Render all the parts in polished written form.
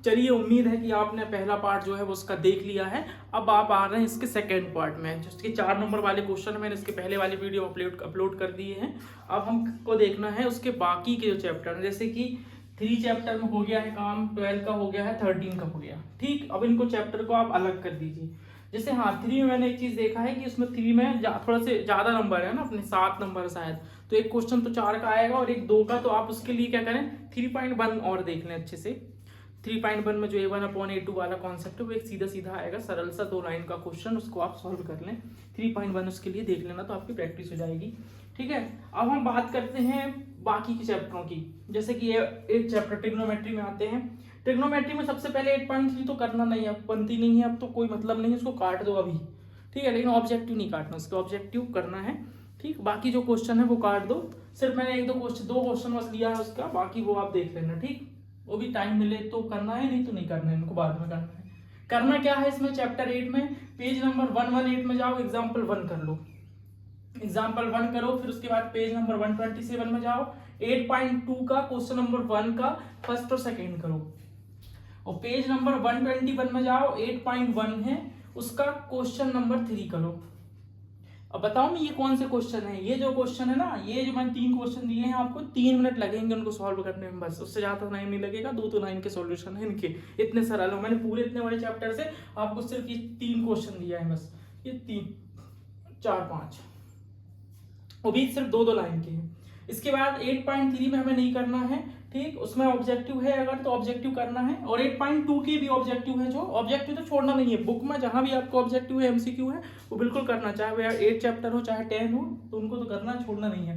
चलिए, उम्मीद है कि आपने पहला पार्ट जो है वो उसका देख लिया है। अब आप आ रहे हैं इसके सेकंड पार्ट में, जिसके 4 नंबर वाले क्वेश्चन मैंने इसके पहले वाली वीडियो अपलोड कर दिए हैं। अब हमको देखना है उसके बाकी के जो चैप्टर हैं, जैसे कि 3 चैप्टर में हो गया है काम, 12 का हो गया है, 13 का हो गया। ठीक, अब इनको चैप्टर को आप अलग कर दीजिए। जैसे हाँ, 3 में मैंने एक चीज देखा है कि उसमें 3 में थोड़ा से ज्यादा नंबर है ना, अपने 7 नंबर शायद, तो एक क्वेश्चन तो 4 का आएगा और एक 2 का। तो आप उसके लिए क्या करें, 3.1 और देख लें अच्छे से। 3.1 में जो A1/A2 वाला कॉन्सेप्ट है वो एक सीधा सीधा आएगा, सरल सा 2 लाइन का क्वेश्चन, उसको आप सॉल्व कर लें। 3.1 उसके लिए देख लेना, तो आपकी प्रैक्टिस हो जाएगी। ठीक है, अब हम बात करते हैं बाकी के चैप्टरों की। जैसे कि एक चैप्टर ट्रिग्नोमेट्री में आते हैं। ट्रिग्नोमेट्री में सबसे पहले 8.3 तो करना नहीं है, बनती नहीं है, अब तो कोई मतलब नहीं है, उसको काट दो अभी। ठीक है, लेकिन ऑब्जेक्टिव नहीं काटना, उसका ऑब्जेक्टिव करना है। ठीक, बाकी जो क्वेश्चन है वो काट दो। सिर्फ मैंने दो क्वेश्चन बस लिया है उसका, बाकी वो आप देख लेना। ठीक, वो भी टाइम मिले तो करना है, नहीं तो नहीं करना है, इनको बाद में करना है। करना क्या है इसमें, चैप्टर 8 में पेज नंबर 118 में जाओ, एग्जाम्पल 1 कर लो। एग्जाम्पल 1 करो, फिर उसके बाद पेज नंबर 127 में जाओ, 8.2 का क्वेश्चन नंबर 1 का फर्स्ट और सेकेंड करो। और पेज नंबर 121 में जाओ, 8.1 है उसका क्वेश्चन नंबर 3 करो। अब बताओ मैं ये कौन से क्वेश्चन है, ये जो क्वेश्चन है ना, ये जो मैंने 3 क्वेश्चन दिए हैं आपको, 3 मिनट लगेंगे उनको सॉल्व करने में, बस उससे ज्यादा टाइम नहीं लगेगा। 2 लाइन के सॉल्यूशन है इनके, इतने सरल हो। मैंने पूरे इतने बड़े चैप्टर से आपको सिर्फ ये 3 क्वेश्चन दिया है, बस ये 3 4 5, वो भी सिर्फ 2 लाइन के हैं। इसके बाद 8.3 में हमें नहीं करना है। ठीक, उसमें ऑब्जेक्टिव है अगर तो ऑब्जेक्टिव करना है, और 8.2 के भी ऑब्जेक्टिव है। जो ऑब्जेक्टिव तो छोड़ना नहीं है, बुक में जहां भी आपको ऑब्जेक्टिव है, एमसीक्यू है, वो बिल्कुल करना, चाहे वह 8 चैप्टर हो चाहे 10 हो, तो उनको तो करना, छोड़ना नहीं है।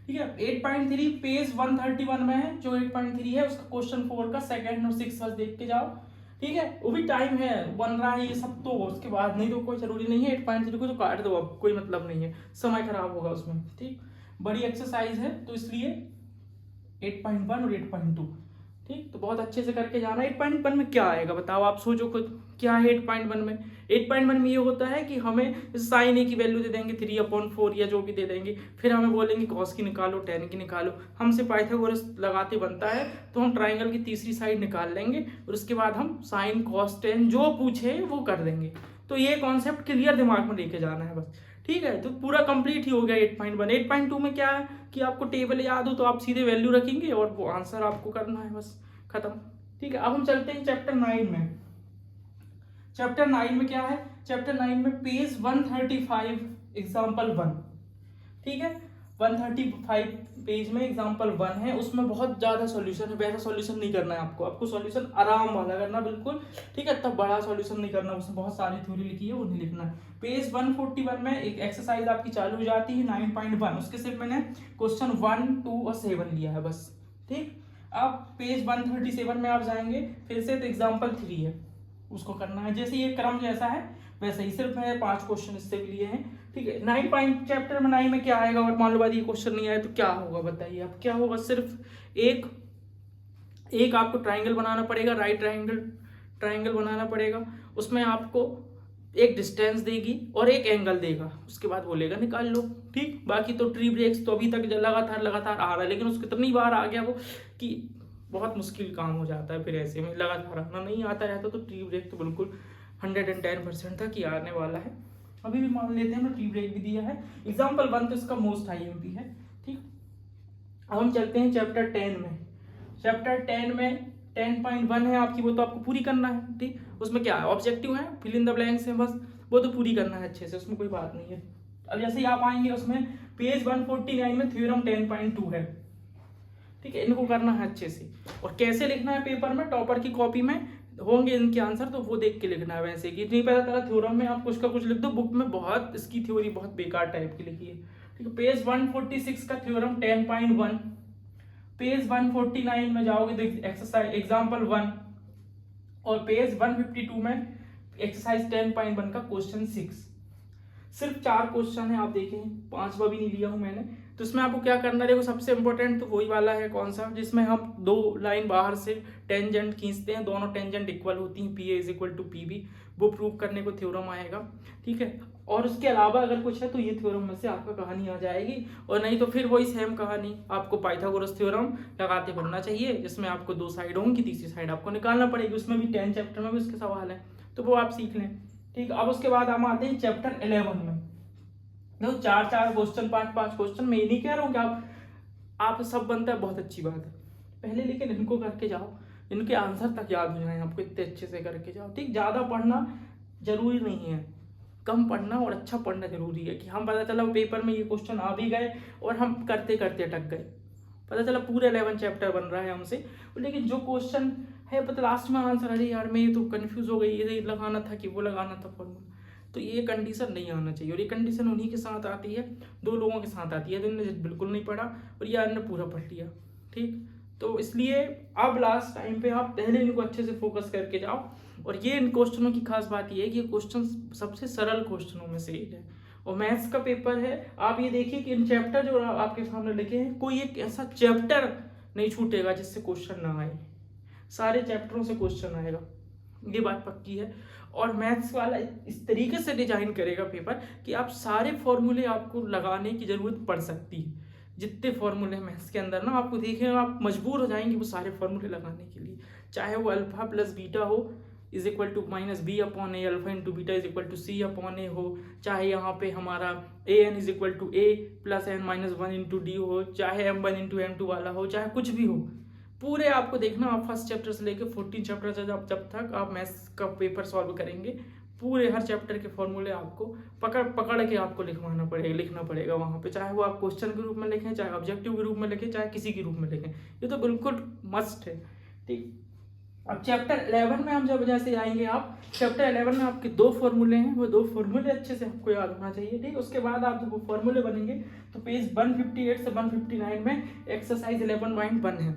ठीक है, 8.3 पेज 131 में है, जो 8.3 है उसका क्वेश्चन 4 का सेकंड और 6 बस देख के जाओ। ठीक है, वो भी टाइम है, बन रहा है ये सब, तो उसके बाद नहीं तो कोई जरूरी नहीं है। 8.3 को तो काट दो, अब कोई मतलब नहीं है, समय खराब होगा उसमें। ठीक, बड़ी एक्सरसाइज है तो इसलिए 8.1 और 8.2। ठीक, तो बहुत अच्छे से करके जाना। 8.1 में क्या आएगा बताओ, आप सोचो खुद, क्या है 8.1 में। 8.1 में ये होता है कि हमें साइन ए की वैल्यू दे देंगे 3/4 या जो भी दे देंगे, फिर हमें बोलेंगे कॉस की निकालो, टेन की निकालो। हमसे पाइथागोरस लगाते बनता है, तो हम ट्राइंगल की तीसरी साइड निकाल लेंगे, और उसके बाद हम साइन कॉस टेन जो पूछे वो कर देंगे। तो ये कॉन्सेप्ट क्लियर दिमाग में लेके जाना है बस। ठीक है, तो पूरा कंप्लीट ही हो गया 8.1। 8.2 में क्या है कि आपको टेबल याद हो तो आप सीधे वैल्यू रखेंगे और वो आंसर आपको करना है, बस खत्म। ठीक है, अब हम चलते हैं चैप्टर 9 में। चैप्टर 9 में क्या है, चैप्टर 9 में पेज 135 एग्जाम्पल 1। ठीक है, 135 पेज में एग्जाम्पल 1 है, उसमें बहुत ज्यादा सॉल्यूशन है। वैसा सॉल्यूशन नहीं करना है आपको सॉल्यूशन आराम वाला करना बिल्कुल। ठीक है, तब बड़ा सॉल्यूशन नहीं करना, उसमें बहुत सारी थ्योरी लिखी है वो नहीं लिखना है। पेज 141 में एक एक्सरसाइज आपकी चालू हो जाती है 9.1, उसके सिर्फ मैंने क्वेश्चन 1, 2 और 7 लिया है बस। ठीक, अब पेज 137 में आप जाएंगे फिर से, तो एग्जाम्पल 3 है, उसको करना है। जैसे ये क्रम जैसा है वैसे ही, सिर्फ मैंने 5 क्वेश्चन इससे भी लिए हैं। ठीक है, 9 में 9 में क्या आएगा, और मान लो बाद ये क्वेश्चन नहीं आया तो क्या होगा बताइए आप, क्या होगा। सिर्फ एक आपको ट्राइंगल बनाना पड़ेगा, राइट ट्राइंगल बनाना पड़ेगा। उसमें आपको एक डिस्टेंस देगी और एक एंगल देगा, उसके बाद बोलेगा निकाल लो। ठीक, बाकी तो ट्री ब्रेक्स तो अभी तक लगातार आ रहा है, लेकिन उसको कितनी बार आ गया वो कि बहुत मुश्किल काम हो जाता है। फिर ऐसे में लगातार आना नहीं आता रहता, तो ट्री ब्रेक तो बिल्कुल 110% तक ही आने वाला है। अभी भी मान लेते हैं ना, ट्री ब्रेक भी दिया है। एग्जाम्पल 1 तो इसका मोस्ट IMP है। ठीक, अब हम चलते हैं चैप्टर 10 में। चैप्टर 10 में 10.1 है आपकी, वो तो आपको पूरी करना है। ठीक, उसमें क्या है, ऑब्जेक्टिव है, फिल इन द ब्लैंक्स है, बस वो तो पूरी करना है अच्छे से, उसमें कोई बात नहीं है। अब जैसे ही आप आएंगे उसमें पेज 149 में थ्योरम 10.2 है। ठीक है, इनको करना है अच्छे से, और कैसे लिखना है पेपर में, टॉपर की कॉपी में होंगे इनके आंसर, तो वो देख के लिखना है। वैसे कि नहीं पता चला थ्योरम में आप कुछ का कुछ लिख दो, बुक में बहुत इसकी थ्योरी बहुत बेकार टाइप की लिखी है। ठीक है, पेज 146 का थ्योरम 10.1, पेज 149 में जाओगे तो एक्सरसाइज एग्जाम्पल 1, और पेज 152 में एक्सरसाइज 10.1 का क्वेश्चन 6। सिर्फ 4 क्वेश्चन है, आप देखें 5वां भी नहीं लिया हूं मैंने, तो इसमें आपको क्या करना है, देखो सबसे इंपॉर्टेंट तो वही वाला है, कौन सा, जिसमें हम 2 लाइन बाहर से टेंजेंट खींचते हैं, दोनों टेंजेंट इक्वल होती हैं, P A is equal to P B, वो प्रूव करने को थ्योरम आएगा। ठीक है, और उसके अलावा अगर कुछ है तो ये थ्योरम में से आपका कहानी आ जाएगी, और नहीं तो फिर वही सेम कहानी, आपको पाइथागोरस थ्योरम लगाते बनना चाहिए, जिसमें आपको 2 साइड होंगी, तीसरी साइड आपको निकालना पड़ेगी, उसमें भी 10 चैप्टर में भी उसके सवाल है, तो वो आप सीख लें। ठीक, अब उसके बाद हम आते हैं चैप्टर 11 में। देखो 4 क्वेश्चन, 5 क्वेश्चन, मैं ये नहीं कह रहा हूँ कि आप सब बनता है, बहुत अच्छी बात है पहले, लेकिन इनको करके जाओ, इनके आंसर तक याद हो जाए आपको, इतने अच्छे से करके जाओ। ठीक, ज़्यादा पढ़ना जरूरी नहीं है, कम पढ़ना और अच्छा पढ़ना जरूरी है, कि हम पता चला पेपर में ये क्वेश्चन आ भी गए और हम करते करते अटक गए, पता चला पूरे 11 चैप्टर बन रहा है हमसे, लेकिन जो क्वेश्चन है पता लास्ट में आंसर, अरे यार मैं ये तो कंफ्यूज हो गई, ये लगाना था कि वो लगाना था फॉर्मूला, तो ये कंडीशन नहीं आना चाहिए। और ये कंडीशन उन्हीं के साथ आती है, 2 लोगों के साथ आती है जिन्होंने बिल्कुल नहीं पढ़ा और यार ने पूरा पढ़ लिया। ठीक, तो इसलिए अब लास्ट टाइम पे आप पहले इनको अच्छे से फोकस करके जाओ। और ये इन क्वेश्चनों की खास बात ये है कि ये क्वेश्चन सबसे सरल क्वेश्चनों में से एक है, और मैथ्स का पेपर है। आप ये देखिए कि इन चैप्टर जो आपके सामने लिखे हैं, कोई एक ऐसा चैप्टर नहीं छूटेगा जिससे क्वेश्चन ना आए, सारे चैप्टरों से क्वेश्चन आएगा, ये बात पक्की है। और मैथ्स वाला इस तरीके से डिजाइन करेगा पेपर कि आप सारे फॉर्मूले आपको लगाने की जरूरत पड़ सकती है, जितने फॉर्मूले मैथ्स के अंदर ना आपको देखेंगे आप मजबूर हो जाएंगे वो सारे फॉर्मूले लगाने के लिए, चाहे वो अल्फा प्लस बीटा हो is equal to minus B upon A, alpha into beta is equal to C upon A हो, चाहे यहाँ पे हमारा A N is equal to A plus N minus 1 into D हो, चाहे m1 इंटू m2 वाला हो, चाहे कुछ भी हो, पूरे आपको देखना। आप फर्स्ट चैप्टर से लेकर 14 चैप्टर से जब तक आप मैथ्स का पेपर सॉल्व करेंगे, पूरे हर चैप्टर के फॉर्मूले आपको पकड़ के आपको लिखना पड़ेगा वहाँ पे, चाहे वो आप क्वेश्चन के रूप में लिखें, चाहे ऑब्जेक्टिव के रूप में लिखें, चाहे किसी के रूप में लिखें, ये तो बिल्कुल मस्ट है। ठीक, अब चैप्टर 11 में हम जब जैसे आएंगे, आप चैप्टर 11 में आपके 2 फॉर्मूले हैं, वो 2 फॉर्मूले अच्छे से आपको याद होना चाहिए। ठीक, उसके बाद आप जब वो फॉर्मूले बनेंगे तो पेज 158 से 159 में एक्सरसाइज 11.1 है।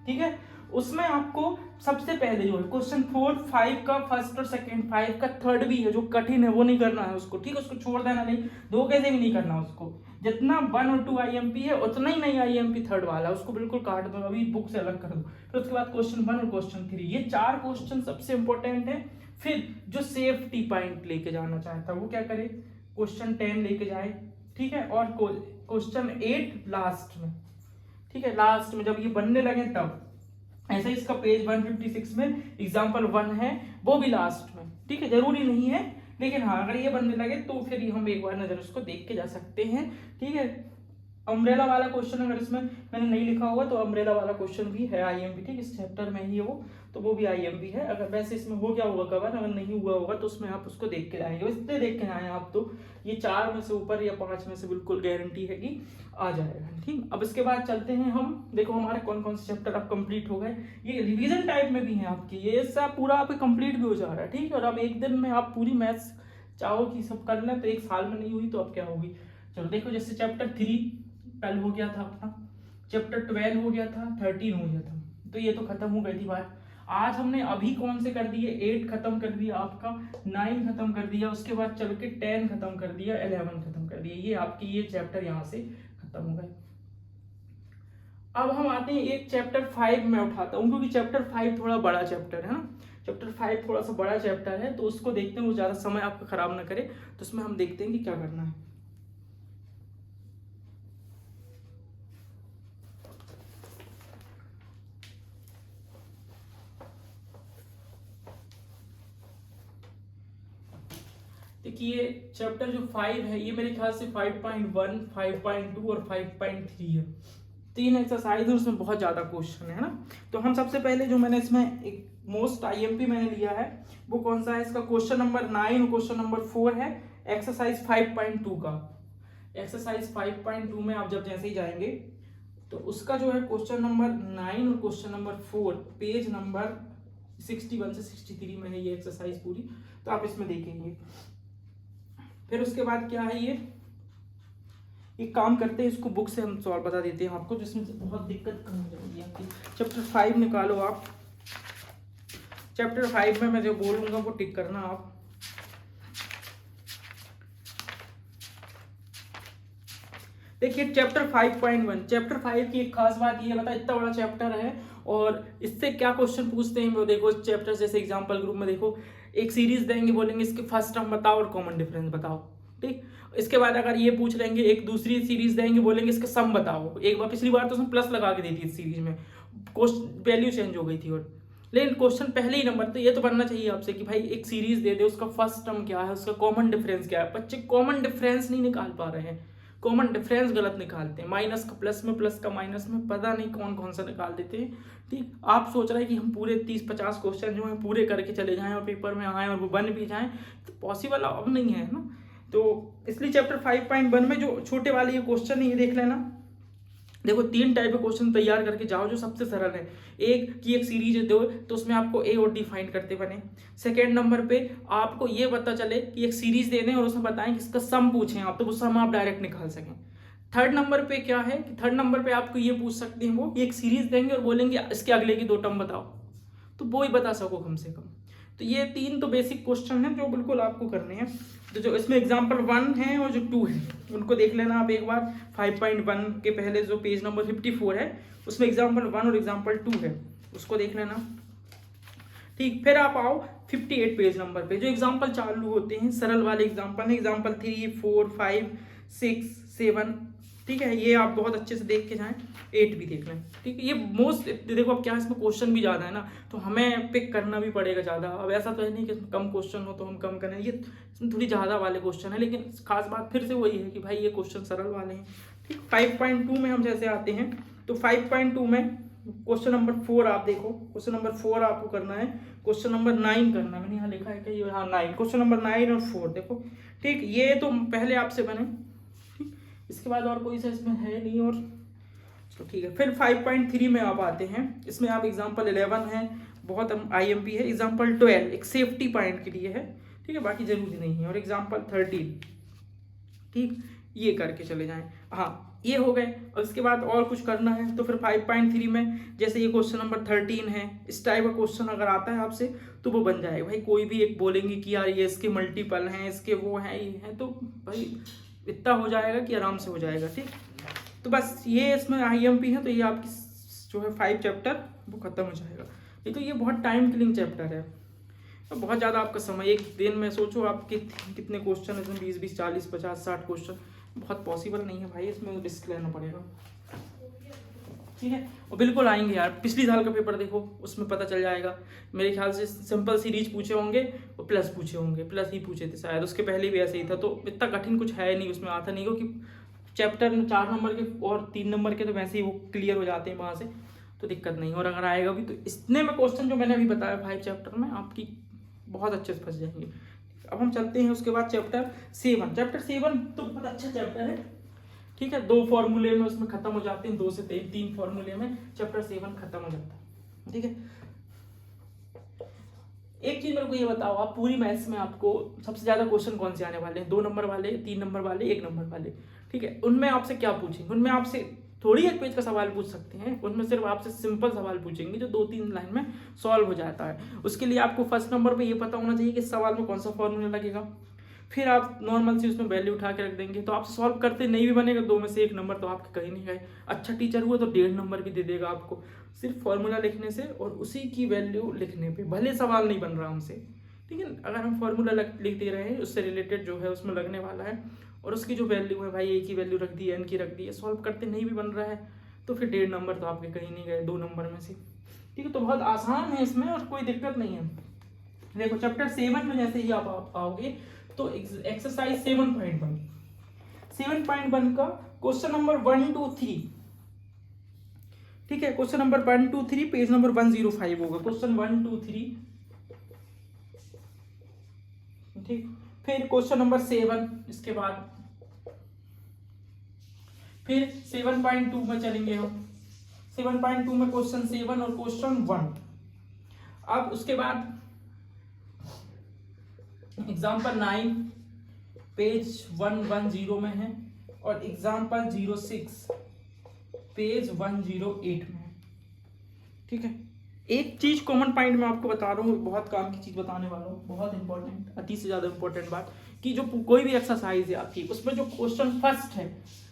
ठीक है, उसमें आपको सबसे पहले जो है क्वेश्चन 4, 5 का फर्स्ट और सेकंड, 5 का थर्ड भी है जो कठिन है, वो नहीं करना है उसको। ठीक है, उसको छोड़ देना नहीं, धोखे से भी नहीं करना उसको, जितना 1 और 2 IMP है उतना ही नहीं IMP थर्ड वाला, उसको बिल्कुल काट दो, अभी बुक से अलग कर दो। फिर उसके बाद क्वेश्चन 1 और क्वेश्चन 3, ये 4 क्वेश्चन सबसे इंपॉर्टेंट है। फिर जो सेफ्टी पॉइंट लेके जाना चाहता है वो क्या करे, क्वेश्चन 10 लेके जाए। ठीक है, और क्वेश्चन 8 लास्ट में। ठीक है, लास्ट में जब ये बनने लगे तब, ऐसे इसका पेज 156 में एग्जाम्पल 1 है, वो भी लास्ट में। ठीक है, जरूरी नहीं है, लेकिन हाँ अगर ये बनने लगे तो फिर हम एक बार नजर उसको देख के जा सकते हैं। ठीक है, अम्ब्रेला वाला क्वेश्चन अगर इसमें मैंने नहीं लिखा होगा तो अम्ब्रेला वाला क्वेश्चन भी है IMP। ठीक, इस चैप्टर में ही है वो, तो वो भी IMP है। अगर वैसे इसमें हो गया होगा कवर, अगर नहीं हुआ होगा तो उसमें आप उसको देख के जाएंगे, इसलिए देख के आए आप, तो ये 4 में से ऊपर या 5 में से बिल्कुल गारंटी है कि आ जाएगा। ठीक, अब इसके बाद चलते हैं हम, देखो हमारे कौन कौन से चैप्टर अब कंप्लीट हो गए, ये रिवीजन टाइप में भी है आपकी, ये सब पूरा आपके कंप्लीट भी हो जा रहा है। ठीक है, और अब एक दिन में आप पूरी मैथ्स चाहो कि सब कर लें तो एक साल में नहीं हुई तो अब क्या होगी। चलो देखो, जैसे चैप्टर 3 कल हो गया था अपना, चैप्टर 12 हो गया था, 13 हो गया था, तो ये तो खत्म हो गई थी बात। आज हमने अभी कौन से कर दिए, 8 खत्म कर दिया आपका, 9 खत्म कर दिया, उसके बाद चल के 10 खत्म कर दिया, 11 खत्म कर दिया, ये आपकी ये चैप्टर यहाँ से खत्म हो गए। अब हम आते हैं एक चैप्टर 5 में उठाता हूँ, क्योंकि चैप्टर 5 थोड़ा बड़ा चैप्टर है ना, चैप्टर 5 थोड़ा सा बड़ा चैप्टर है, तो उसको देखते हैं, वो ज्यादा समय आपका खराब ना करे, तो उसमें हम देखते हैं कि क्या करना है। देखिए चैप्टर जो 5 है ये मेरे ख्याल से 5.1, 5.2 और 5.3 है, 3 एक्सरसाइज है, उसमें बहुत ज्यादा क्वेश्चन है ना। तो हम सबसे पहले जो मैंने इसमें एक मोस्ट IMP मैंने लिया है वो कौन सा है, इसका क्वेश्चन नंबर 9 और क्वेश्चन नंबर 4 है एक्सरसाइज 5.2 का। एक्सरसाइज 5.2 में आप जब जैसे ही जाएंगे तो उसका जो है क्वेश्चन नंबर 9 और क्वेश्चन नंबर 4 पेज नंबर 61 से 63 में है ये एक्सरसाइज पूरी, तो आप इसमें देखेंगे। फिर उसके बाद क्या है, ये एक काम करते हैं, इसको बुक से हम सॉल्व बता देते हैं आपको, जिसमें बहुत दिक्कत कम हो जाएगी आपकी। चैप्टर 5 निकालो आप, चैप्टर 5 में मैं जो बोलूंगा वो टिक करना आप। देखिए चैप्टर 5.1, चैप्टर 5 की एक खास बात ये बता, इतना बड़ा चैप्टर है और इससे क्या क्वेश्चन पूछते हैं वो देखो। चैप्टर जैसे एग्जाम्पल ग्रुप में देखो, एक सीरीज देंगे, बोलेंगे इसके फर्स्ट टर्म बताओ और कॉमन डिफरेंस बताओ, ठीक। इसके बाद अगर ये पूछ लेंगे, एक दूसरी सीरीज देंगे, बोलेंगे इसके सम बताओ। एक बार पिछली बार तो उसमें प्लस लगा के दी थी इस सीरीज में, वैल्यू चेंज हो गई थी। और लेकिन क्वेश्चन पहले ही नंबर तो ये तो बनना चाहिए आपसे कि भाई एक सीरीज दे दे, उसका फर्स्ट टर्म क्या है, उसका कॉमन डिफरेंस क्या है। बच्चे कॉमन डिफरेंस नहीं निकाल पा रहे हैं, कॉमन डिफरेंस गलत निकालते हैं, माइनस का प्लस में, प्लस का माइनस में, पता नहीं कौन कौन सा निकाल देते हैं, ठीक। आप सोच रहे हैं कि हम पूरे 30-50 क्वेश्चन जो है पूरे करके चले जाएं और पेपर में आए और वो बन भी जाएं, तो पॉसिबल अब नहीं है ना। तो इसलिए चैप्टर 5.1 में जो छोटे वाले ये क्वेश्चन है ये देख लेना। देखो 3 टाइप के क्वेश्चन तैयार करके जाओ जो सबसे सरल है। एक कि एक सीरीज दो तो उसमें आपको ए और डी फाइंड करते बने। सेकेंड नंबर पे आपको ये पता चले कि एक सीरीज दे दें और उसमें बताएं कि इसका सम पूछें आप, तो वो सम आप डायरेक्ट निकाल सकें। थर्ड नंबर पे क्या है कि थर्ड नंबर पे आपको ये पूछ सकते हैं वो एक सीरीज देंगे और बोलेंगे इसके अगले की 2 टर्म बताओ, तो वो ही बता सको कम से कम। तो ये 3 तो बेसिक क्वेश्चन हैं जो बिल्कुल आपको करने हैं। तो जो इसमें एग्जाम्पल 1 है और जो 2 है उनको देख लेना आप एक बार। 5.1 के पहले जो पेज नंबर 54 है उसमें एग्जाम्पल 1 और एग्जाम्पल 2 है, उसको देख लेना, ठीक। फिर आप आओ 58 पेज नंबर पे, जो एग्जाम्पल चालू होते हैं सरल वाले एग्जाम्पल है, एग्जाम्पल 3, 4, 5, 6, 7, ठीक है। ये आप बहुत अच्छे से देख के जाएं, 8 भी देख लें, ठीक है। ये मोस्ट देखो अब क्या है, इसमें क्वेश्चन भी ज़्यादा है ना, तो हमें पिक करना भी पड़ेगा ज़्यादा। अब ऐसा तो है नहीं कि कम क्वेश्चन हो तो हम कम करें, ये थोड़ी ज़्यादा वाले क्वेश्चन है, लेकिन खास बात फिर से वही है कि भाई ये क्वेश्चन सरल वाले हैं, ठीक। 5.2 में हम जैसे आते हैं तो 5.2 में क्वेश्चन नंबर 4 आप देखो, क्वेश्चन नंबर 4 आपको करना है, क्वेश्चन नंबर 9 करना है। मैंने यहाँ लिखा है कि ये हाँ 9, क्वेश्चन नंबर 9 और 4 देखो, ठीक। ये तो पहले आपसे बने, इसके बाद और कोई सा इसमें है नहीं, और तो ठीक है। फिर 5.3 में आप आते हैं, इसमें आप एग्जाम्पल 11 है, बहुत IMP है, एग्जाम्पल 12 एक सेफ्टी पॉइंट के लिए है, ठीक है, बाकी जरूरी नहीं है, और एग्जाम्पल 13, ठीक। ये करके चले जाएं, हाँ ये हो गए। और इसके बाद और कुछ करना है तो फिर 5.3 में जैसे ये क्वेश्चन नंबर 13 है, इस टाइप का क्वेश्चन अगर आता है आपसे तो वो बन जाएगा। भाई कोई भी एक बोलेंगे कि यार ये इसके मल्टीपल हैं, इसके वो हैं, ये हैं, तो भाई इतना हो जाएगा कि आराम से हो जाएगा, ठीक। तो बस ये इसमें IMP है, तो ये आपकी जो है 5 चैप्टर वो खत्म हो जाएगा। ये तो ये बहुत टाइम किलिंग चैप्टर है, तो बहुत ज़्यादा आपका समय, एक दिन में सोचो आप कितने क्वेश्चन इसमें 20, 40, 50, 60 क्वेश्चन, बहुत पॉसिबल नहीं है भाई, इसमें रिस्क लेना पड़ेगा, ठीक है। और बिल्कुल आएंगे यार, पिछली साल का पेपर देखो उसमें पता चल जाएगा। मेरे ख्याल से सिंपल सीरीज पूछे होंगे और प्लस पूछे होंगे, प्लस ही पूछे थे शायद, उसके पहले भी ऐसे ही था, तो इतना कठिन कुछ है नहीं उसमें, आता नहीं, क्योंकि चैप्टर में 4 नंबर के और 3 नंबर के तो वैसे ही वो क्लियर हो जाते हैं वहाँ से, तो दिक्कत नहीं। और अगर आएगा भी तो इतने में क्वेश्चन जो मैंने अभी बताया 5 चैप्टर में आपकी बहुत अच्छे से फंस जाएंगे। अब हम चलते हैं उसके बाद चैप्टर 7। चैप्टर 7 तो बहुत अच्छा चैप्टर है, ठीक है। 2 फॉर्मूले में उसमें खत्म हो जाते हैं, 2 से 3 फॉर्मूले में चैप्टर 7 खत्म हो जाता है, ठीक है। एक चीज मेरे को ये बताओ, आप पूरी मैथ्स में आपको सबसे ज्यादा क्वेश्चन कौन से आने वाले हैं? 2 नंबर वाले, 3 नंबर वाले, 1 नंबर वाले, ठीक है। उनमें आपसे क्या पूछेंगे? उनमें आपसे थोड़ी एक पेज का सवाल पूछ सकते हैं, उनमें सिर्फ आपसे सिंपल सवाल पूछेंगे जो 2-3 लाइन में सॉल्व हो जाता है। उसके लिए आपको फर्स्ट नंबर पे ये पता होना चाहिए कि इस सवाल में कौन सा फॉर्मूला लगेगा, फिर आप नॉर्मल से उसमें वैल्यू उठा के रख देंगे, तो आप सॉल्व करते नहीं भी बनेगा 2 में से 1 नंबर तो आपके कहीं नहीं गए। अच्छा टीचर हुआ तो 1.5 नंबर भी दे देगा आपको, सिर्फ फॉर्मूला लिखने से और उसी की वैल्यू लिखने पे, भले सवाल नहीं बन रहा हमसे, ठीक है। अगर हम फॉर्मूला लिख दे रहे हैं उससे रिलेटेड जो है उसमें लगने वाला है, और उसकी जो वैल्यू है भाई A की वैल्यू रख दी, N की रख दी है, सॉल्व करते नहीं भी बन रहा है तो फिर 1.5 नंबर तो आपके कहीं नहीं गए 2 नंबर में से, ठीक है। तो बहुत आसान है इसमें और कोई दिक्कत नहीं है। देखो चैप्टर 7 में जैसे ही आप आओगे तो एक्सरसाइज 7.1 का क्वेश्चन नंबर 1, 2, 3, ठीक है। क्वेश्चन नंबर 1, 2, 3 पेज नंबर 105 होगा, क्वेश्चन 1, 2, 3, ठीक। फिर क्वेश्चन नंबर 7 इसके बाद, फिर 7.2 में चलेंगे हम। 7.2 में क्वेश्चन 7 और क्वेश्चन 1। अब उसके बाद एग्जाम्पल 9 पेज 110 में है और एग्जाम्पल 06 पेज 108 में है, ठीक है। एक चीज कॉमन पॉइंट में आपको बता रहा हूँ, बहुत काम की चीज बताने वाला हूँ, बहुत इंपॉर्टेंट, अति से ज्यादा इंपॉर्टेंट बात, कि जो कोई भी एक्सरसाइज है आपकी उसमें जो क्वेश्चन फर्स्ट है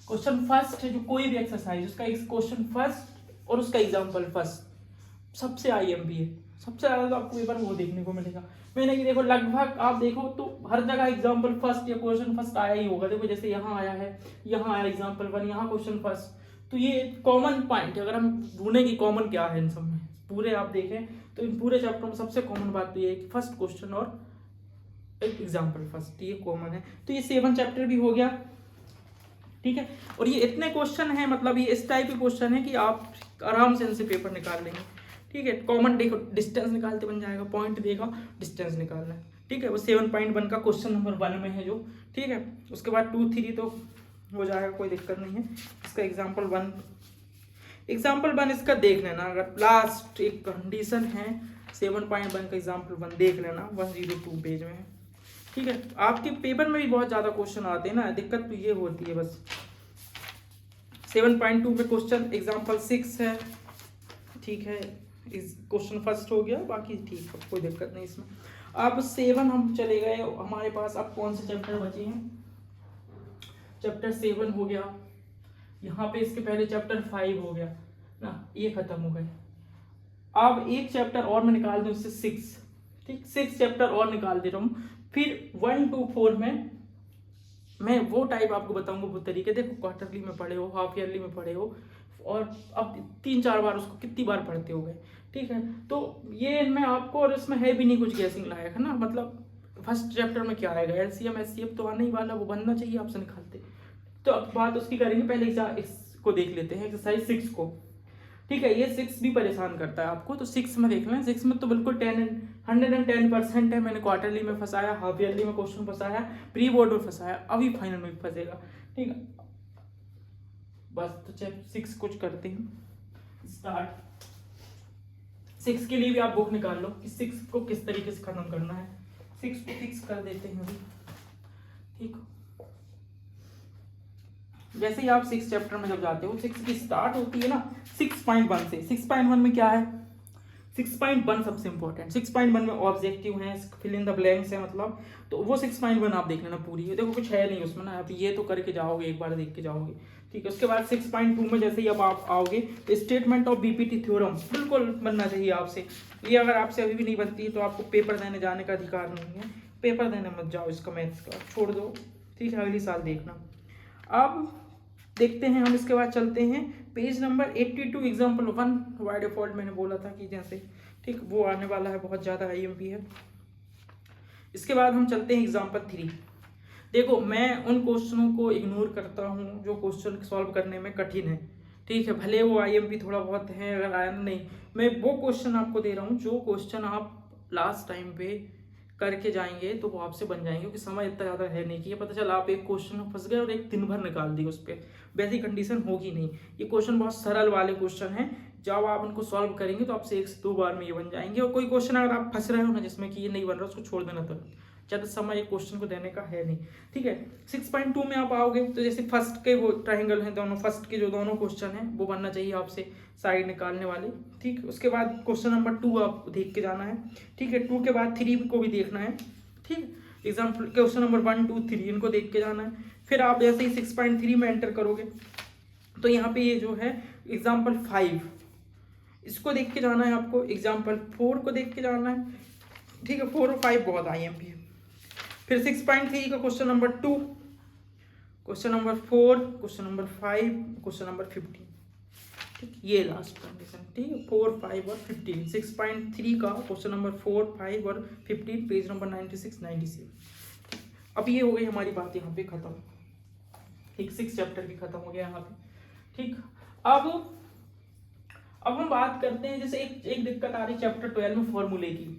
क्वेश्चन फर्स्ट है जो कोई भी एक्सरसाइज, उसका एक क्वेश्चन फर्स्ट और उसका एग्जाम्पल फर्स्ट सबसे IMP है, सबसे ज़्यादा तो आपको पेपर में वो देखने को मिलेगा। मैंने कि देखो लगभग आप देखो तो हर जगह एग्जाम्पल फर्स्ट या क्वेश्चन फर्स्ट आया ही होगा। देखो जैसे यहाँ आया है, यहाँ आया एग्जाम्पल 1, यहाँ क्वेश्चन फर्स्ट, तो ये कॉमन पॉइंट है। अगर हम ढूंढें कि कॉमन क्या है इन सब में, पूरे आप देखें तो इन पूरे चैप्टर में सबसे कॉमन बात तो ये है कि फर्स्ट क्वेश्चन और एक एग्जाम्पल फर्स्ट, ये कॉमन है। तो ये 7 चैप्टर भी हो गया, ठीक है। और ये इतने क्वेश्चन है, मतलब ये इस टाइप के क्वेश्चन है कि आप आराम से इनसे पेपर निकाल लेंगे, ठीक है। कॉमन देखो डिस्टेंस निकालते बन जाएगा, पॉइंट देखा डिस्टेंस निकालना है, ठीक है। वो 7.1 का क्वेश्चन नंबर 1 में है जो, ठीक है। उसके बाद 2, 3 तो हो जाएगा, कोई दिक्कत नहीं है। इसका एग्जाम्पल 1 इसका देख लेना। अगर लास्ट एक कंडीशन है 7.1 का एग्जाम्पल 1 देख लेना, 102 पेज में है, ठीक है। आपके पेपर में भी बहुत ज़्यादा क्वेश्चन आते हैं ना, दिक्कत तो ये होती है बस। 7.2 में क्वेश्चन एग्जाम्पल 6 है, ठीक है। इस क्वेश्चन फर्स्ट हो गया, बाकी ठीक है, कोई दिक्कत नहीं इसमें। अब 7 हम चले गए, हमारे पास अब कौन से चैप्टर बचे हैं? चैप्टर 7 हो गया, यहाँ पे इसके पहले चैप्टर 5 हो गया ना, ये खत्म हो गए। अब एक चैप्टर और मैं निकाल दूँ इससे 6, ठीक, 6 चैप्टर और निकाल दे रहा हूँ। फिर 1 to 4 में मैं वो टाइप आपको बताऊंगा, वो तरीके। देखो क्वार्टरली में पढ़े हो, हाफ ईयरली में पढ़े हो, और अब 3-4 बार उसको कितनी बार पढ़ते हो गए, ठीक है। तो ये इनमें आपको, और इसमें है भी नहीं कुछ गैसिंग लायक, है ना। मतलब फर्स्ट चैप्टर में क्या आएगा, LCM SCF तो आने ही वाला, वो बनना चाहिए आपसे निकालते। तो अब बात उसकी करेंगे, पहले इसको देख लेते हैं, एक्सरसाइज 6 को, ठीक है। ये 6 भी परेशान करता है आपको, तो 6 में देख लें। 6 में तो बिल्कुल 110% है। मैंने क्वार्टरली में फंसाया, हाफ ईयरली में क्वेश्चन फंसाया, प्री बोर्ड में फंसाया, अभी फाइनल में भी फंसेगा, ठीक है। बस तो चैप्टर 6 कुछ करते हैं स्टार्ट। 6 के लिए भी आप बुक निकाल लो कि 6 को किस तरीके से खत्म करना है। 6 को फिक्स कर देते हैं अभी, ठीक। जैसे ही आप 6 चैप्टर में जब जाते हो, 6 की स्टार्ट होती है ना 6.1 से। 6.1 में क्या है? 6.1 सबसे इंपॉर्टेंट। 6.1 में ऑब्जेक्टिव है, फिल इन द ब्लैंक्स है, मतलब तो वो 6.1 आप देख लेना पूरी है। देखो कुछ है नहीं उसमें ना, आप ये तो करके जाओगे, एक बार देख के जाओगे, ठीक है। उसके बाद 6.2 में जैसे ही अब आप आओगे तो स्टेटमेंट ऑफ BPT थ्योरम बिल्कुल बनना चाहिए आपसे। ये अगर आपसे अभी भी नहीं बनती है तो आपको पेपर देने जाने का अधिकार नहीं है, पेपर देने मत जाओ इसका, मैथ्स का छोड़ दो, ठीक है, अगली साल देखना। अब देखते हैं हम, इसके बाद चलते हैं page number 82 example 1। By default मैंने बोला था कि जैसे, ठीक, वो आने वाला है, बहुत ज़्यादा IMP है। इसके बाद हम चलते हैं एग्जाम्पल 3। देखो मैं उन क्वेश्चनों को इग्नोर करता हूँ जो क्वेश्चन सॉल्व करने में कठिन है, ठीक है, भले वो IMP थोड़ा बहुत है, अगर आया नहीं, मैं वो क्वेश्चन आपको दे रहा हूँ जो क्वेश्चन आप लास्ट टाइम पे करके जाएंगे तो वो आपसे बन जाएंगे, क्योंकि समय इतना ज़्यादा है नहीं कि ये पता चला आप एक क्वेश्चन में फंस गए और एक दिन भर निकाल दी उस पर, वैसी कंडीशन होगी नहीं। ये क्वेश्चन बहुत सरल वाले क्वेश्चन हैं, जब आप उनको सॉल्व करेंगे तो आपसे 1 से 2 बार में ये बन जाएंगे। और कोई क्वेश्चन अगर आप फंस रहे हो ना जिसमें कि ये नहीं बन रहा, उसको छोड़ देना तुरंत, ज़्यादा समय एक क्वेश्चन को देने का है नहीं, ठीक है। 6.2 में आप आओगे तो जैसे फर्स्ट के वो ट्राइंगल हैं दोनों, फर्स्ट के जो दोनों क्वेश्चन हैं वो बनना चाहिए आपसे, साइड निकालने वाले, ठीक। उसके बाद क्वेश्चन नंबर 2 आप देख के जाना है, ठीक है। 2 के बाद 3 को भी देखना है, ठीक। एग्जाम्पल क्वेश्चन नंबर 1, 2, 3 इनको देख के जाना है। फिर आप जैसे ही 6.3 में एंटर करोगे तो यहाँ पे ये जो है एग्जाम्पल 5, इसको देख के जाना है आपको। एग्जाम्पल 4 को देख के जाना है, ठीक है। 4 और 5 बहुत IMP है। फिर 6.3 का question number 2, question number 4, question number 5, question number 15, ठीक। ये लास्ट कंडीशन, ठीक है, 4, 5 और 15। 6.3 का क्वेश्चन नंबर 4, 5 और 15, पेज नंबर 96, 97। अब ये हो गई हमारी बात यहाँ पे खत्म, ठीक। 6 चैप्टर भी खत्म हो गया यहाँ पे, ठीक। अब हम बात करते हैं, जैसे एक दिक्कत आ रही चैप्टर 12 में फॉर्मूले की।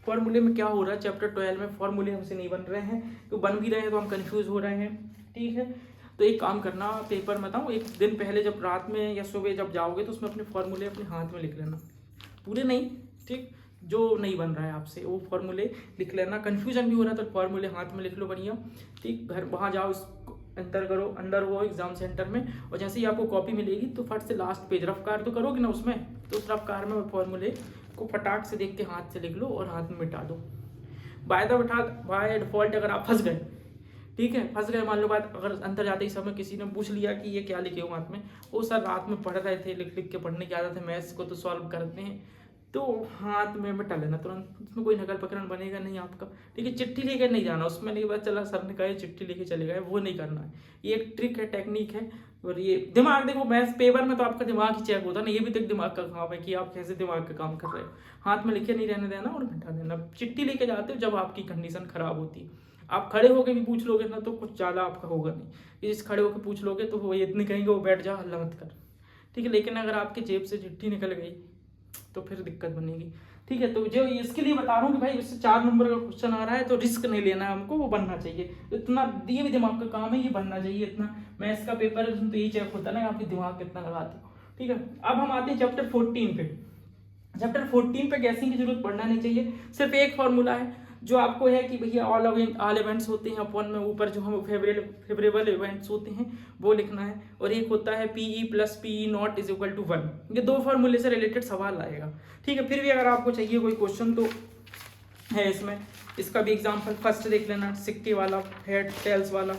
फॉर्मूले में क्या हो रहा है, चैप्टर 12 में फॉर्मूले हमसे नहीं बन रहे हैं, तो बन भी रहे हैं तो हम कंफ्यूज हो रहे हैं, ठीक है। तो एक काम करना, पेपर में बताऊँ, एक दिन पहले जब रात में या सुबह जब जाओगे तो उसमें अपने फॉर्मूले अपने हाथ में लिख लेना, पूरे नहीं, ठीक, जो नहीं बन रहा है आपसे वो फॉर्मूले लिख लेना। कन्फ्यूजन भी हो रहा है तो फॉर्मूले हाथ में लिख लो बढ़िया, ठीक। घर वहाँ जाओ, इसको एंटर करो अंदर वो एग्जाम सेंटर में, और जैसे ही आपको कॉपी मिलेगी तो फट से लास्ट पेज रफ्कार तो करोगे ना उसमें, तो उस रफ्कार में फॉर्मूले को फटाक से देख के हाथ से लिख लो और हाथ में मिटा दो। बाय डिफॉल्ट अगर आप फंस गए ठीक है, फंस गए मान लो बात, अगर अंदर जाते ही समय किसी ने पूछ लिया कि ये क्या लिखे हो हाथ में, वो सर रात में पढ़ रहे थे, लिख लिख के पढ़ने की आदत है, मैथ्स को तो सॉल्व करते हैं, तो हाथ में मिटा लेना तुरंत, उसमें कोई नकल पकड़न बनेगा नहीं आपका। ठीक है, चिट्ठी लेकर नहीं जाना, उसमें नहीं पता चला सर ने कहा चिट्ठी लेके चले गए, वो नहीं करना है। ये एक ट्रिक है, टेक्निक है। और ये दिमाग देखो, मैथ्स पेपर में तो आपका दिमाग ही चेक होता है ना, ये भी तो एक दिमाग का काम है कि आप कैसे दिमाग का काम कर रहे हो। हाथ में लिखे नहीं रहने देना और मिटा देना। चिट्ठी लेके जाते हो जब आपकी कंडीशन खराब होती है। आप खड़े होकर भी पूछ लोगे ना तो कुछ ज़्यादा आपका होगा नहीं, जिस खड़े होकर पूछ लोगे तो वो इतनी कहेंगे वो बैठ जा, हल्ला मत कर। ठीक है, लेकिन अगर आपके जेब से चिट्ठी निकल गई तो फिर दिक्कत बनेगी। ठीक है, तो जो इसके लिए बता रहा हूँ कि भाई इससे 4 नंबर का क्वेश्चन आ रहा है तो रिस्क नहीं लेना है हमको, वो बनना चाहिए। इतना ये भी दिमाग का काम है, ये बनना चाहिए इतना। मैथ्स का पेपर है तो यही चेक होता है ना आपके दिमाग कितना लगाते हो। ठीक है, अब हम आते हैं चैप्टर 14 पे। चैप्टर 14 पे गैसिंग की जरूरत पड़ना नहीं चाहिए, सिर्फ एक फॉर्मूला है जो आपको है कि भैया ऑल इवेंट्स होते हैं अपन में, ऊपर जो हम फेवरेबल इवेंट्स होते हैं वो लिखना है, और एक होता है PE + PE नॉट = 1। ये 2 फॉर्मूले से रिलेटेड सवाल आएगा। ठीक है, फिर भी अगर आपको चाहिए कोई क्वेश्चन तो है इसमें, इसका भी एग्जाम्पल फर्स्ट देख लेना, सिक्के वाला, हेड टेल्स वाला।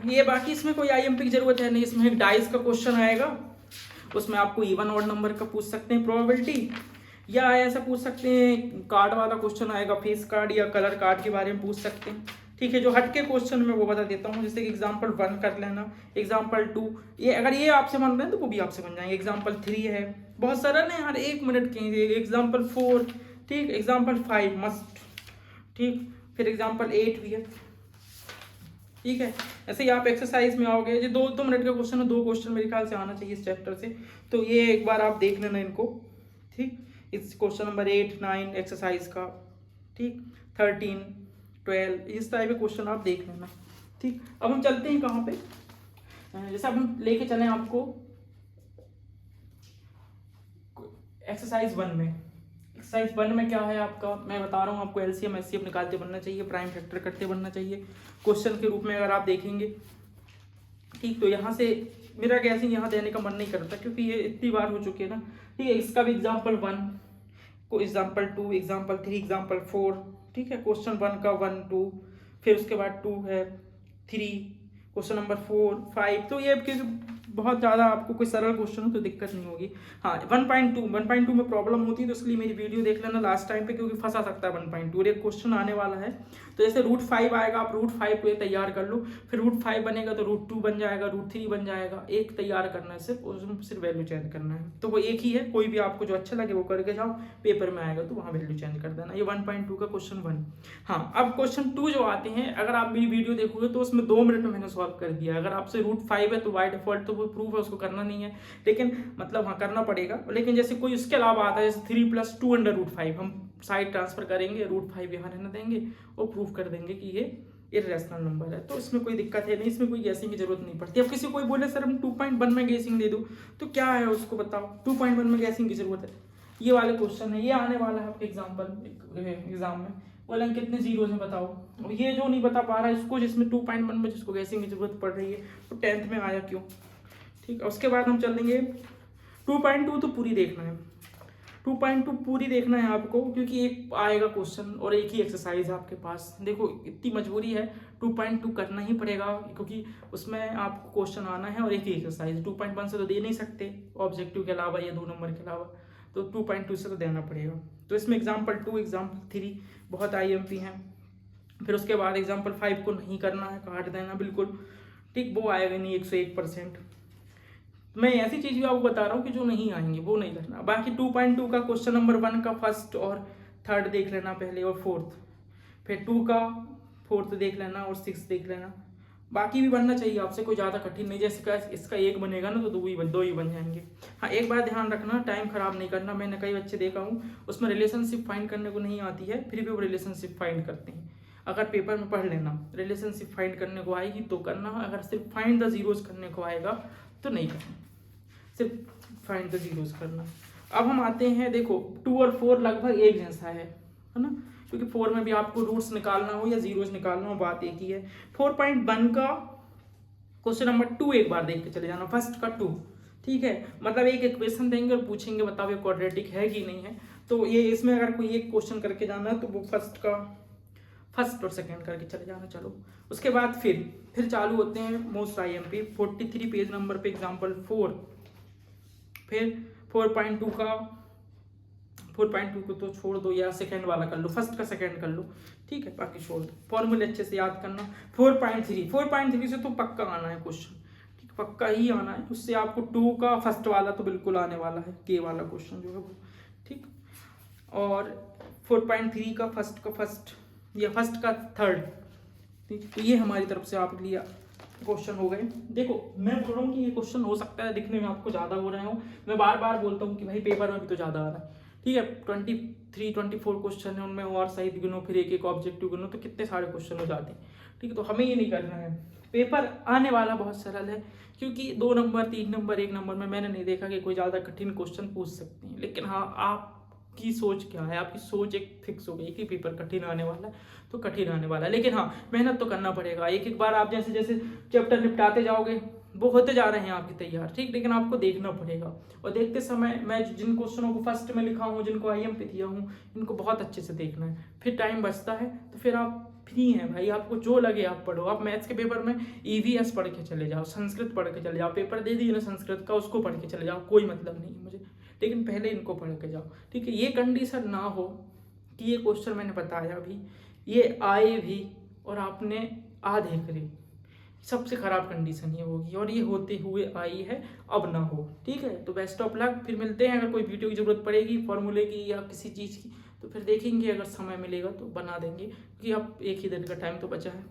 ये बाकी इसमें कोई IMP की जरूरत है नहीं, इसमें एक डाइस का क्वेश्चन आएगा, उसमें आपको इवन ऑड नंबर का पूछ सकते हैं प्रोबेबिलिटी, या ऐसा पूछ सकते हैं कार्ड वाला क्वेश्चन आएगा, फेस कार्ड या कलर कार्ड के बारे में पूछ सकते हैं। ठीक है, जो हटके क्वेश्चन मैं वो बता देता हूँ, जैसे कि एग्जाम्पल 1 कर लेना, एग्जाम्पल 2, ये अगर ये आपसे बन रहे हैं तो वो भी आपसे बन जाएंगे। एग्जाम्पल 3 है, बहुत सरल है, हर 1 मिनट के। एग्जाम्पल 4, ठीक, एग्जाम्पल 5 मस्ट, ठीक, फिर एग्जाम्पल 8 भी है। ठीक है, ऐसे ही आप एक्सरसाइज में आओगे, ये 2 मिनट का क्वेश्चन है, 2 क्वेश्चन मेरे ख्याल से आना चाहिए इस चैप्टर से, तो ये एक बार आप देख लेना इनको। ठीक, इस क्वेश्चन नंबर 8, 9 एक्सरसाइज का, ठीक, 13, 12 इस टाइप के क्वेश्चन आप देख लेना। ठीक, अब हम चलते हैं कहाँ पे, जैसे अब हम लेके चले आपको एक्सरसाइज 1 में। एक्सरसाइज 1 में क्या है आपका, मैं बता रहा हूँ आपको, LCM SCF निकालते बनना चाहिए, प्राइम फैक्टर करते बनना चाहिए क्वेश्चन के रूप में अगर आप देखेंगे। ठीक, तो यहाँ से मेरा गैसिंग यहाँ देने का मन नहीं करता क्योंकि ये इतनी बार हो चुकी है ना। ठीक है, इसका भी एग्जाम्पल 1 को, एग्जाम्पल 2, एग्जाम्पल 3, एग्जाम्पल 4। ठीक है, क्वेश्चन 1 का 1, 2, फिर उसके बाद 2 है, 3, क्वेश्चन नंबर 4, 5। तो ये क्योंकि बहुत ज़्यादा आपको कोई सरल क्वेश्चन हो तो दिक्कत नहीं होगी। हाँ, 1.2 में प्रॉब्लम होती है तो इसलिए मेरी वीडियो देख लेना लास्ट टाइम पे, क्योंकि फंसा सकता है 1.2 और एक क्वेश्चन आने वाला है। तो जैसे √5 आएगा, आप √5 को तैयार कर लो, फिर √5 बनेगा तो √2 बन जाएगा, √3 बन जाएगा। एक तैयार करना है सिर्फ, उसमें सिर्फ वैल्यू चेंज करना है, तो वो एक ही है। कोई भी आपको जो अच्छा लगे वो करके जाओ, पेपर में आएगा तो वहाँ वैल्यू चेंज कर देना। ये 1.2 का क्वेश्चन 1। हाँ, अब क्वेश्चन 2 जो आते हैं, अगर आप मेरी वीडियो देखोगे तो उसमें 2 मिनट में मैंने सॉल्व कर दिया। अगर आपसे √5 है तो बाय डिफॉल्ट तो वो प्रूफ है, उसको करना नहीं है, लेकिन मतलब हाँ करना पड़ेगा। लेकिन जैसे कोई उसके अलावा आता है, जैसे 3 + 2 √ 5, हम साइड ट्रांसफर करेंगे, √5 यहाँ रहने देंगे और प्रूफ कर देंगे कि ये इर्रेशनल नंबर है, तो इसमें कोई दिक्कत है नहीं, इसमें कोई गैसिंग की जरूरत नहीं पड़ती। अब किसी कोई बोले सर हम 2.1 में गैसिंग दे दो, तो क्या है उसको बताओ, 2.1 में गैसिंग की जरूरत है। ये वाले क्वेश्चन है, ये आने वाला है आपके एग्जाम में, बोले कितने जीरो है बताओ। अब ये जो नहीं बता पा रहा है इसको, जिसमें 2.1 में जिसको गैसिंग की जरूरत पड़ रही है, तो 10th में आया क्यों। ठीक है, उसके बाद हम चलेंगे 2.2, तो पूरी देखना है, 2.2 पूरी देखना है आपको, क्योंकि एक आएगा क्वेश्चन और एक ही एक्सरसाइज है आपके पास। देखो इतनी मजबूरी है, 2.2 करना ही पड़ेगा, क्योंकि उसमें आपको क्वेश्चन आना है और एक ही एक्सरसाइज। 2.1 से तो दे नहीं सकते ऑब्जेक्टिव के अलावा या 2 नंबर के अलावा, तो 2.2 से तो देना पड़ेगा। तो इसमें एग्जाम्पल 2, एग्जाम्पल 3 बहुत IMP हैं। फिर उसके बाद एग्जाम्पल 5 को नहीं करना है, काट देना बिल्कुल। ठीक, वो आएगा नहीं 101%। मैं ऐसी चीज़ भी आपको बता रहा हूँ कि जो नहीं आएंगे वो नहीं करना। बाकी 2.2 का क्वेश्चन नंबर 1 का फर्स्ट और थर्ड देख लेना पहले, और फोर्थ, फिर 2 का फोर्थ देख लेना और 6 देख लेना। बाकी भी बनना चाहिए आपसे, कोई ज़्यादा कठिन नहीं। जैसे इसका 1 बनेगा ना तो 2 ही बन जाएंगे। हाँ, एक बात ध्यान रखना, टाइम खराब नहीं करना। मैंने कई बच्चे देखा हूँ उसमें रिलेशनशिप फाइंड करने को नहीं आती है, फिर भी वो रिलेशनशिप फाइंड करते हैं। अगर पेपर में पढ़ लेना, रिलेशनशिप फाइंड करने को आएगी तो करना, अगर सिर्फ फाइंड द जीरोज करने को आएगा तो नहीं करना, सिर्फ फाइंड द जीरोज करना। अब हम आते हैं, देखो 2 और 4 लगभग एक जैसा है ना, क्योंकि 4 में भी आपको रूट्स निकालना हो या जीरोज निकालना हो, बात एक ही है। 4.1 का क्वेश्चन नंबर 2 एक बार देख के चले जाना, फर्स्ट का 2। ठीक है, मतलब एक इक्वेशन देंगे और पूछेंगे बताओ ये क्वाड्रेटिक है कि नहीं है। तो ये इसमें अगर कोई एक क्वेश्चन करके जाना है तो वो फर्स्ट का फर्स्ट और सेकंड करके चले जाना। चलो उसके बाद फिर चालू होते हैं मोस्ट IMP 43 पेज नंबर पे एग्जाम्पल 4। फिर 4.2 का 4.2 को तो छोड़ दो, या सेकंड वाला कर लो, फर्स्ट का सेकंड कर लो, ठीक है, बाकी छोड़ दो। फॉर्मूले अच्छे से याद करना। 4.3 से तो पक्का आना है क्वेश्चन, ठीक, पक्का ही आना है। उससे आपको 2 का फर्स्ट वाला तो बिल्कुल आने वाला है, के वाला क्वेश्चन जो है वो, ठीक। और 4.3 का फर्स्ट या फर्स्ट का थर्ड, ठीक। तो ये हमारी तरफ से आपके लिए क्वेश्चन हो गए। देखो मैं बोल रहा हूँ कि ये क्वेश्चन हो सकता है दिखने में आपको ज़्यादा हो रहे हो, मैं बार बार बोलता हूँ कि भाई पेपर में भी तो ज़्यादा आ रहा है, ठीक है। 23-24 क्वेश्चन है, उनमें और सही गिनो, फिर एक ऑब्जेक्टिव गिनो, तो कितने सारे क्वेश्चन हो जाते हैं, ठीक है। तो हमें ये नहीं करना है। पेपर आने वाला बहुत सरल है, क्योंकि 2 नंबर 3 नंबर 1 नंबर में मैंने नहीं देखा कि कोई ज़्यादा कठिन क्वेश्चन पूछ सकते हैं। लेकिन हाँ, आपकी सोच क्या है, आपकी सोच एक फिक्स हो गई कि पेपर कठिन आने वाला है तो कठिन आने वाला है। लेकिन हाँ, मेहनत तो करना पड़ेगा। एक बार आप जैसे जैसे चैप्टर निपटाते जाओगे वो होते जा रहे हैं आपके तैयार, ठीक। लेकिन आपको देखना पड़ेगा, और देखते समय मैं जिन क्वेश्चनों को फर्स्ट में लिखा हूँ, जिनको IMP दिया हूँ, इनको बहुत अच्छे से देखना है। फिर टाइम बचता है तो फिर आप फ्री हैं भाई, आपको जो लगे आप पढ़ो। आप मैथ्स के पेपर में EVS पढ़ के चले जाओ, संस्कृत पढ़ के चले जाओ, पेपर दे दिए ना संस्कृत का, उसको पढ़ के चले जाओ, कोई मतलब नहीं है मुझे, लेकिन पहले इनको पढ़ के जाओ, ठीक है। ये कंडीशन ना हो कि ये क्वेश्चन मैंने बताया भी, ये आए भी और आपने आधे करे, सबसे खराब कंडीशन ये होगी, और ये होते हुए आई है, अब ना हो, ठीक है। तो बेस्ट ऑफ लक, फिर मिलते हैं। अगर कोई वीडियो की जरूरत पड़ेगी फॉर्मूले की या किसी चीज़ की, तो फिर देखेंगे, अगर समय मिलेगा तो बना देंगे, क्योंकि अब एक ही दिन का टाइम तो बचा है।